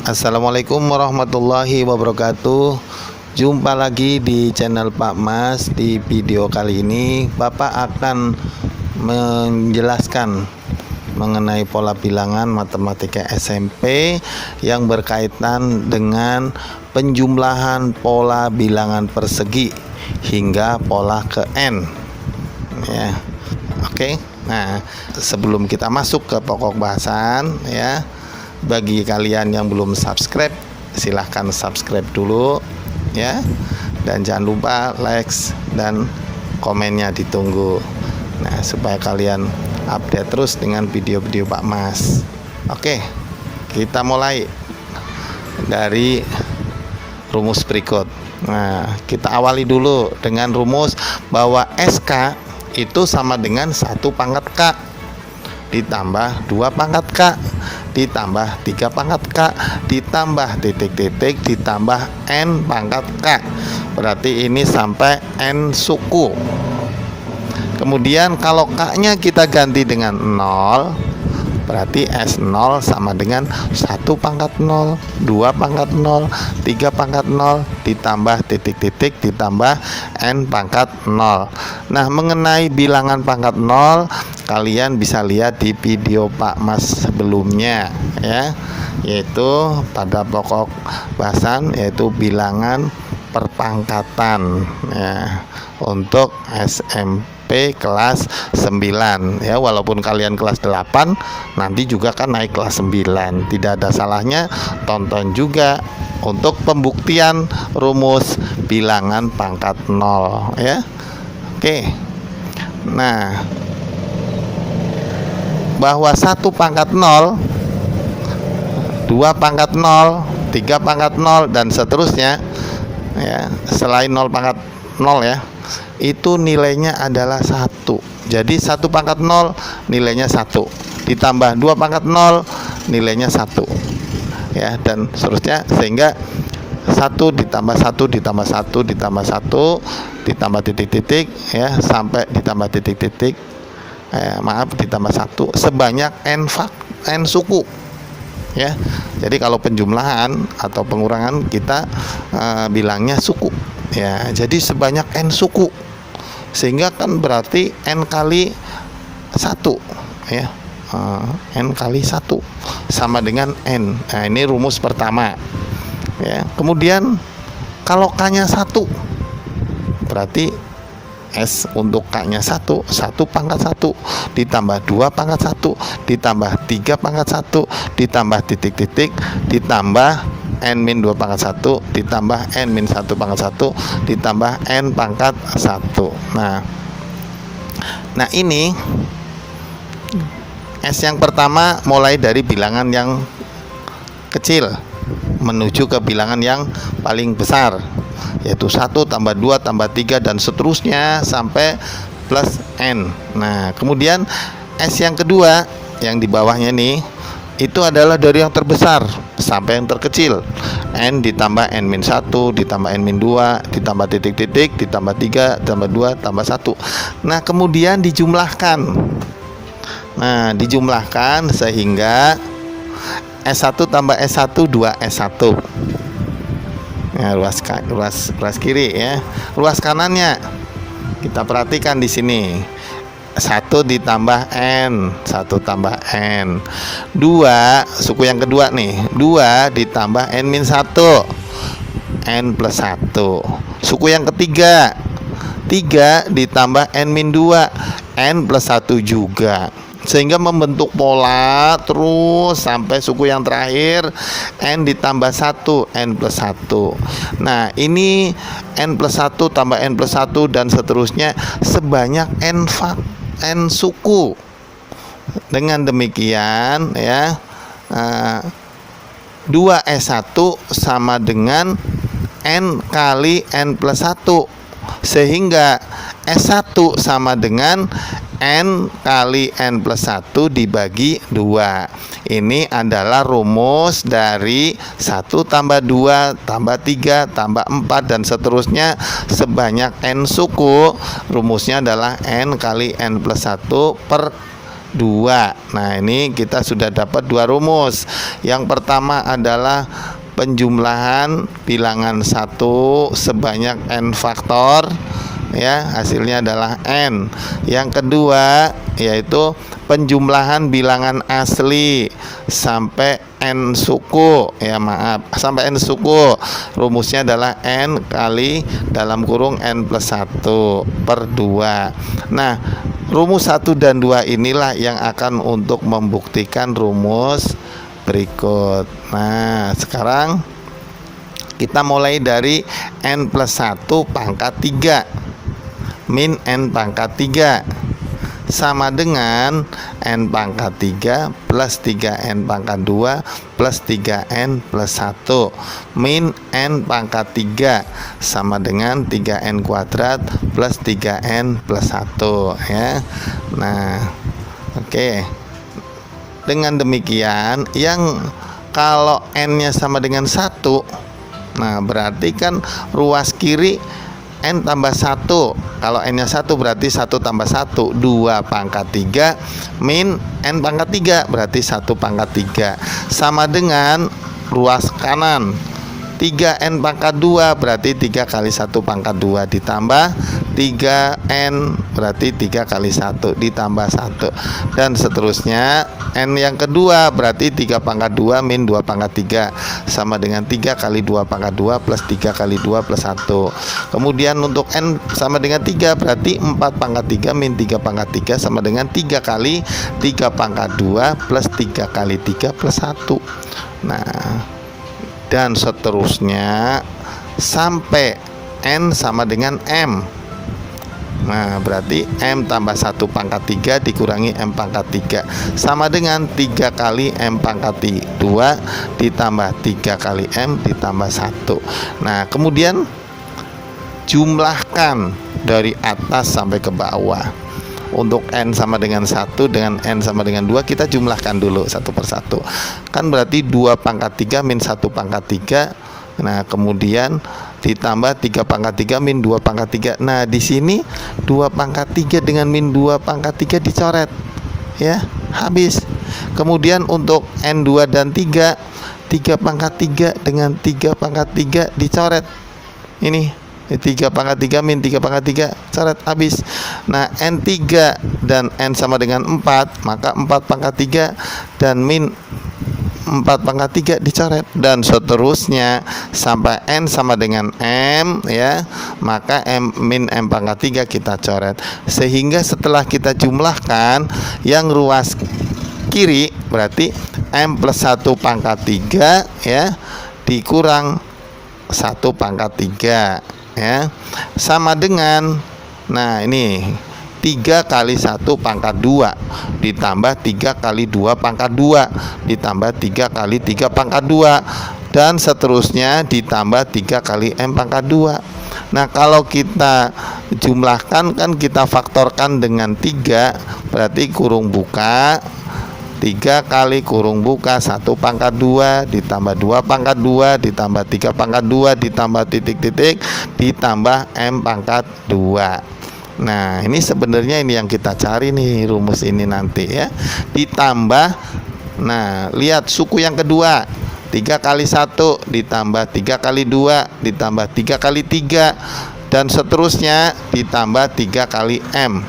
Assalamualaikum warahmatullahi wabarakatuh. Jumpa lagi di channel Pak Mas. Di video kali ini Bapak akan menjelaskan mengenai pola bilangan matematika SMP yang berkaitan dengan penjumlahan pola bilangan persegi hingga pola ke N ya. Oke. Nah, sebelum kita masuk ke pokok bahasan ya, bagi kalian yang belum subscribe, silahkan subscribe dulu ya, dan jangan lupa like dan komennya ditunggu. Nah, supaya kalian update terus dengan video-video Pak Mas. Oke, kita mulai dari rumus berikut. Nah, kita awali dulu dengan rumus bahwa SK itu sama dengan 1 pangkat K ditambah 2 pangkat K ditambah 3 pangkat K ditambah titik-titik ditambah N pangkat K. Berarti ini sampai N suku. Kemudian kalau K-nya kita ganti dengan 0, berarti S0 sama dengan 1 pangkat 0, 2 pangkat 0, 3 pangkat 0 ditambah titik-titik ditambah N pangkat 0. Nah, mengenai bilangan pangkat 0 kalian bisa lihat di video Pak Mas sebelumnya ya, yaitu pada pokok bahasan yaitu bilangan perpangkatan ya, untuk SMP kelas 9 ya. Walaupun kalian kelas 8 nanti juga kan naik kelas 9, tidak ada salahnya tonton juga untuk pembuktian rumus bilangan pangkat 0 ya. Oke. Nah, bahwa 1 pangkat 0, 2 pangkat 0, 3 pangkat 0 dan seterusnya ya, selain 0 pangkat 0 ya, itu nilainya adalah 1. Jadi 1 pangkat 0 nilainya 1 ditambah 2 pangkat 0 nilainya 1 ya, dan seterusnya, sehingga 1 ditambah 1 ditambah 1 ditambah 1 ditambah titik-titik ya, sampai ditambah titik-titik ditambah 1 sebanyak N suku ya. Jadi kalau penjumlahan atau pengurangan kita bilangnya suku ya. Jadi sebanyak N suku, sehingga kan berarti N kali 1 ya, N kali 1 sama dengan N. Nah, ini rumus pertama ya. Kemudian kalau K-nya 1, berarti S untuk K-nya 1 pangkat 1 ditambah 2 pangkat 1 ditambah 3 pangkat 1 ditambah titik-titik ditambah N-2 pangkat 1 ditambah N-1 pangkat 1 ditambah N pangkat 1. Nah ini S yang pertama mulai dari bilangan yang kecil menuju ke bilangan yang paling besar, yaitu 1 tambah 2 tambah 3 dan seterusnya sampai plus N. Nah, kemudian S yang kedua yang di bawahnya nih, itu adalah dari yang terbesar sampai yang terkecil. N ditambah N-1 ditambah N-2 ditambah titik-titik ditambah 3 tambah 2 tambah 1. Nah, kemudian dijumlahkan. Nah, dijumlahkan sehingga S1 tambah S1 2S1. Nah, ruas kiri ya. Ruas kanannya kita perhatikan di sini. 1 ditambah N, 1 tambah N. 2, suku yang kedua nih. 2 ditambah N-1, N plus 1. Suku yang ketiga, 3 ditambah N-2, N plus 1 juga, sehingga membentuk pola terus sampai suku yang terakhir N ditambah 1, N plus 1. Nah, ini N plus 1 tambah N plus 1 dan seterusnya sebanyak N suku. Dengan demikian ya, 2S1 sama dengan N kali N plus 1, sehingga S1 sama dengan N kali N plus 1 dibagi 2. Ini adalah rumus dari 1 tambah 2 tambah 3 tambah 4 dan seterusnya sebanyak N suku. Rumusnya adalah N kali N plus 1 per 2. Nah, ini kita sudah dapat 2 rumus. Yang pertama adalah penjumlahan bilangan 1 sebanyak N faktor, ya, hasilnya adalah N. Yang kedua yaitu penjumlahan bilangan asli sampai N suku, ya maaf, sampai N suku. Rumusnya adalah N kali dalam kurung N plus 1 per 2. Nah, rumus 1 dan 2 inilah yang akan untuk membuktikan rumus berikut. Nah, sekarang kita mulai dari N plus 1 pangkat 3 min N pangkat 3 sama dengan N pangkat 3 plus 3N pangkat 2 plus 3N plus 1 min N pangkat 3 sama dengan 3N kuadrat plus 3N plus 1, ya. Nah, oke. Dengan demikian, yang kalau N-nya sama dengan 1, nah berarti kan ruas kiri N tambah 1. Kalau N-nya 1 berarti 1 tambah 1 2 pangkat 3 min N pangkat 3 berarti 1 pangkat 3 sama dengan ruas kanan 3N pangkat 2 berarti 3 kali 1 pangkat 2 ditambah 3N berarti 3 kali 1 ditambah 1 dan seterusnya. N yang kedua berarti 3 pangkat 2 min 2 pangkat 3 sama dengan 3 kali 2 pangkat 2 plus 3 kali 2 plus 1. Kemudian untuk N sama dengan 3 berarti 4 pangkat 3 min 3 pangkat 3 sama dengan 3 kali 3 pangkat 2 plus 3 kali 3 plus 1. Nah, dan seterusnya sampai N sama dengan M. Nah, berarti M tambah 1 pangkat 3 dikurangi M pangkat 3 sama dengan 3 kali M pangkat 2 ditambah 3 kali M ditambah 1. Nah, kemudian jumlahkan dari atas sampai ke bawah. Untuk N sama dengan 1 dengan N sama dengan 2 kita jumlahkan dulu satu persatu. Kan berarti 2 pangkat 3 min 1 pangkat 3. Nah, kemudian ditambah 3 pangkat 3 min 2 pangkat 3. Nah, di sini 2 pangkat 3 dengan min 2 pangkat 3 dicoret. Ya, habis. Kemudian untuk N2 dan 3, 3 pangkat 3 dengan 3 pangkat 3 dicoret. Ini 3 pangkat 3 min 3 pangkat 3 coret, habis. Nah, N3 dan N sama dengan 4, maka 4 pangkat 3 dan min 4 pangkat 3 dicoret dan seterusnya sampai N sama dengan M, ya. Maka M min M pangkat 3 kita coret. Sehingga setelah kita jumlahkan yang ruas kiri berarti M plus 1 pangkat 3, ya, dikurang 1 pangkat 3, ya, sama dengan, nah ini 3 kali 1 pangkat 2 ditambah 3 kali 2 pangkat 2 ditambah 3 kali 3 pangkat 2 dan seterusnya ditambah 3 kali M pangkat 2. Nah, kalau kita jumlahkan kan kita faktorkan dengan 3, berarti kurung buka 3 kali kurung buka 1 pangkat 2 ditambah 2 pangkat 2 ditambah 3 pangkat 2 ditambah titik-titik ditambah M pangkat 2. Nah, ini sebenarnya ini yang kita cari nih, rumus ini nanti, ya. Ditambah, nah, lihat suku yang kedua 3 kali 1 ditambah 3 kali 2 ditambah 3 kali 3 dan seterusnya ditambah 3 kali M.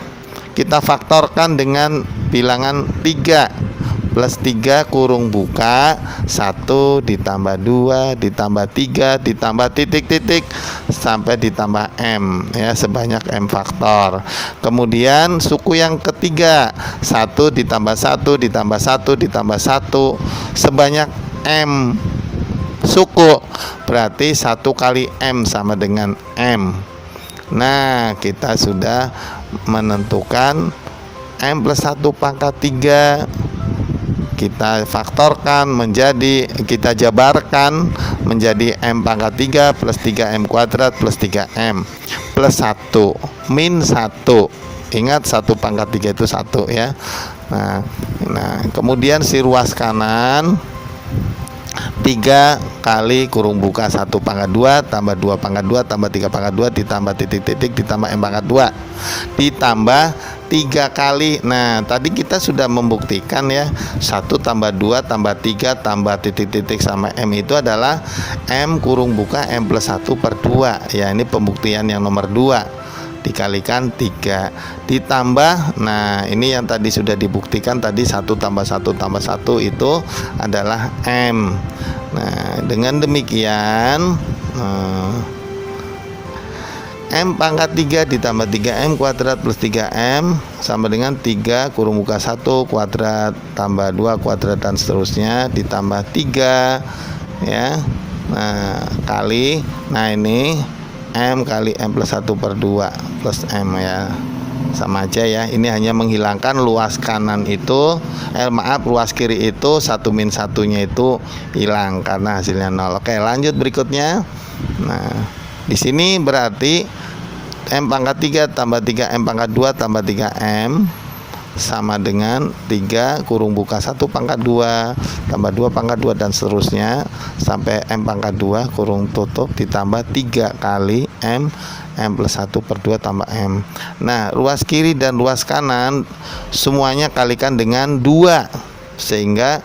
Kita faktorkan dengan bilangan 3 plus 3 kurung buka 1 ditambah 2 ditambah 3 ditambah titik-titik sampai ditambah M, ya, sebanyak M faktor. Kemudian suku yang ketiga 1 ditambah 1 ditambah 1 ditambah 1 sebanyak M suku, berarti 1 kali M sama dengan M. Nah, kita sudah menentukan M plus 1 pangkat 3, kita faktorkan menjadi, kita jabarkan menjadi M pangkat 3 plus 3M kuadrat plus 3M plus 1 min 1. Ingat 1 pangkat 3 itu 1 ya. Nah kemudian si ruas kanan 3 kali kurung buka 1 pangkat 2 tambah 2 pangkat 2 tambah 3 pangkat 2 ditambah titik-titik ditambah M pangkat 2 ditambah 3 kali. Nah tadi kita sudah membuktikan ya, 1 tambah 2 tambah 3 tambah titik-titik sama M itu adalah M kurung buka M plus 1 per 2 ya. Ini pembuktian yang nomor 2 dikalikan 3 ditambah, nah ini yang tadi sudah dibuktikan tadi, 1 tambah 1 tambah 1 itu adalah M. Nah dengan demikian M pangkat 3 ditambah 3M kuadrat plus 3M sama dengan 3 kurung buka 1 kuadrat tambah 2 kuadrat dan seterusnya ditambah 3 ya. Nah kali, nah ini M kali M plus 1 per 2 plus M ya, sama aja ya. Ini hanya menghilangkan luas kanan itu, luas kiri itu 1 min 1-nya itu hilang karena hasilnya 0. Oke lanjut berikutnya. Nah di sini berarti M pangkat 3 tambah 3M pangkat 2 tambah 3M sama dengan 3 kurung buka 1 pangkat 2 tambah 2 pangkat 2 dan seterusnya sampai M pangkat 2 kurung tutup ditambah 3 kali M plus 1 per 2 tambah M. Nah ruas kiri dan ruas kanan semuanya kalikan dengan 2 sehingga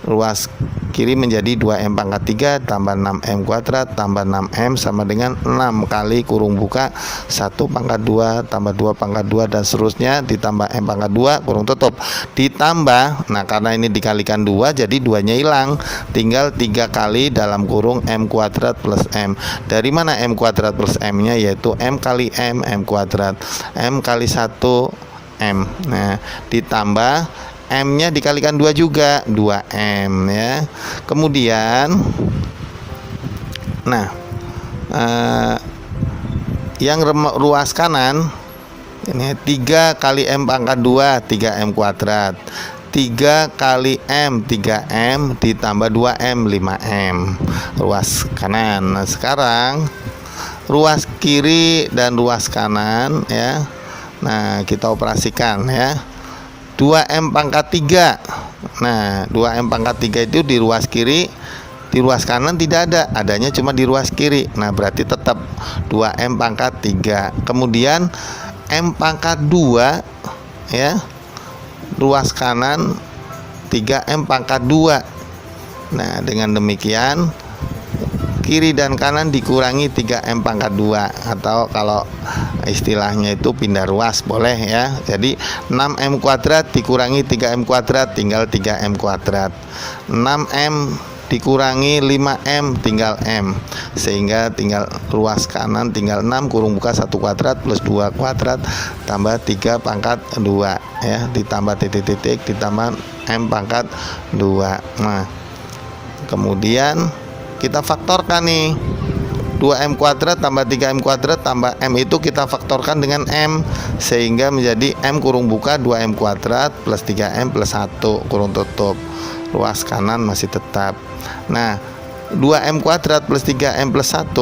ruas kiri menjadi 2M pangkat 3 tambah 6M kuadrat tambah 6M sama dengan 6 kali kurung buka 1 pangkat 2 tambah 2 pangkat 2 dan seterusnya ditambah M pangkat 2 kurung tutup ditambah, nah karena ini dikalikan 2 jadi 2 nya hilang, tinggal 3 kali dalam kurung M kuadrat plus M. Dari mana M kuadrat plus M nya? Yaitu M kali M kuadrat, M kali 1 M. Nah ditambah M nya dikalikan 2 juga 2M ya. Kemudian nah yang ruas kanan ini 3 kali M pangkat 2 3M kuadrat, 3 kali M 3M ditambah 2M 5M ruas kanan. Nah sekarang ruas kiri dan ruas kanan ya. Nah kita operasikan ya. 2M pangkat 3. Nah 2M pangkat 3 itu di ruas kiri, di ruas kanan tidak ada, adanya cuma di ruas kiri. Nah berarti tetap 2M pangkat 3. Kemudian M pangkat 2 ya, ruas kanan 3M pangkat 2. Nah dengan demikian kiri dan kanan dikurangi 3M pangkat 2 atau kalau istilahnya itu pindah ruas boleh ya. Jadi 6M kuadrat dikurangi 3M kuadrat tinggal 3M kuadrat, 6M dikurangi 5M tinggal M, sehingga tinggal ruas kanan tinggal 6 kurung buka 1 kuadrat plus 2 kuadrat tambah 3 pangkat 2 ya, ditambah titik-titik ditambah M pangkat 2. Nah kemudian kita faktorkan nih, 2M kuadrat tambah 3M kuadrat tambah M itu kita faktorkan dengan M sehingga menjadi M kurung buka 2M kuadrat plus 3M plus 1 kurung tutup, ruas kanan masih tetap. Nah 2M kuadrat plus 3M plus 1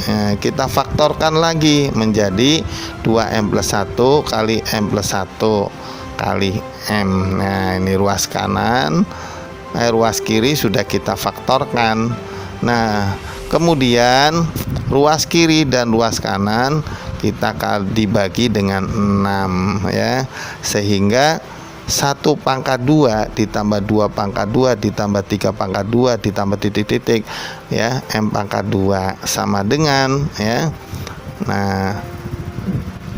ya, kita faktorkan lagi menjadi 2M plus 1 kali M plus 1 kali M. Nah ini ruas kanan, ruas kiri sudah kita faktorkan. Nah kemudian ruas kiri dan ruas kanan kita dibagi dengan 6 ya, sehingga 1 pangkat 2 ditambah 2 pangkat 2 ditambah 3 pangkat 2 ditambah titik-titik ya, M pangkat 2 sama dengan ya, nah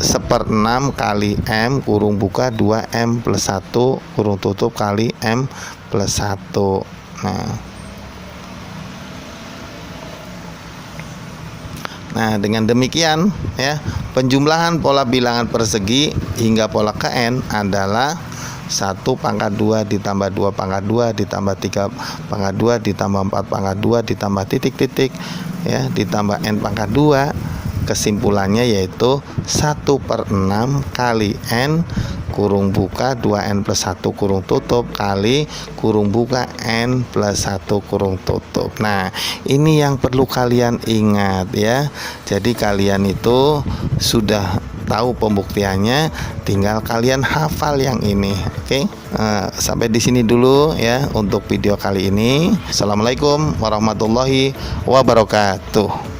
1/6 kali M kurung buka 2M plus 1 kurung tutup kali M plus 1. Nah dengan demikian ya, penjumlahan pola bilangan persegi hingga pola KN adalah 1 pangkat 2 ditambah 2 pangkat 2 ditambah 3 pangkat 2 ditambah 4 pangkat 2 ditambah titik-titik ya, ditambah N pangkat 2. Kesimpulannya yaitu 1/6 kali N kurung buka 2N plus 1 kurung tutup kali kurung buka N plus 1 kurung tutup. Nah ini yang perlu kalian ingat ya. Jadi kalian itu sudah tahu pembuktiannya, tinggal kalian hafal yang ini. Oke, sampai di sini dulu ya untuk video kali ini. Assalamualaikum warahmatullahi wabarakatuh.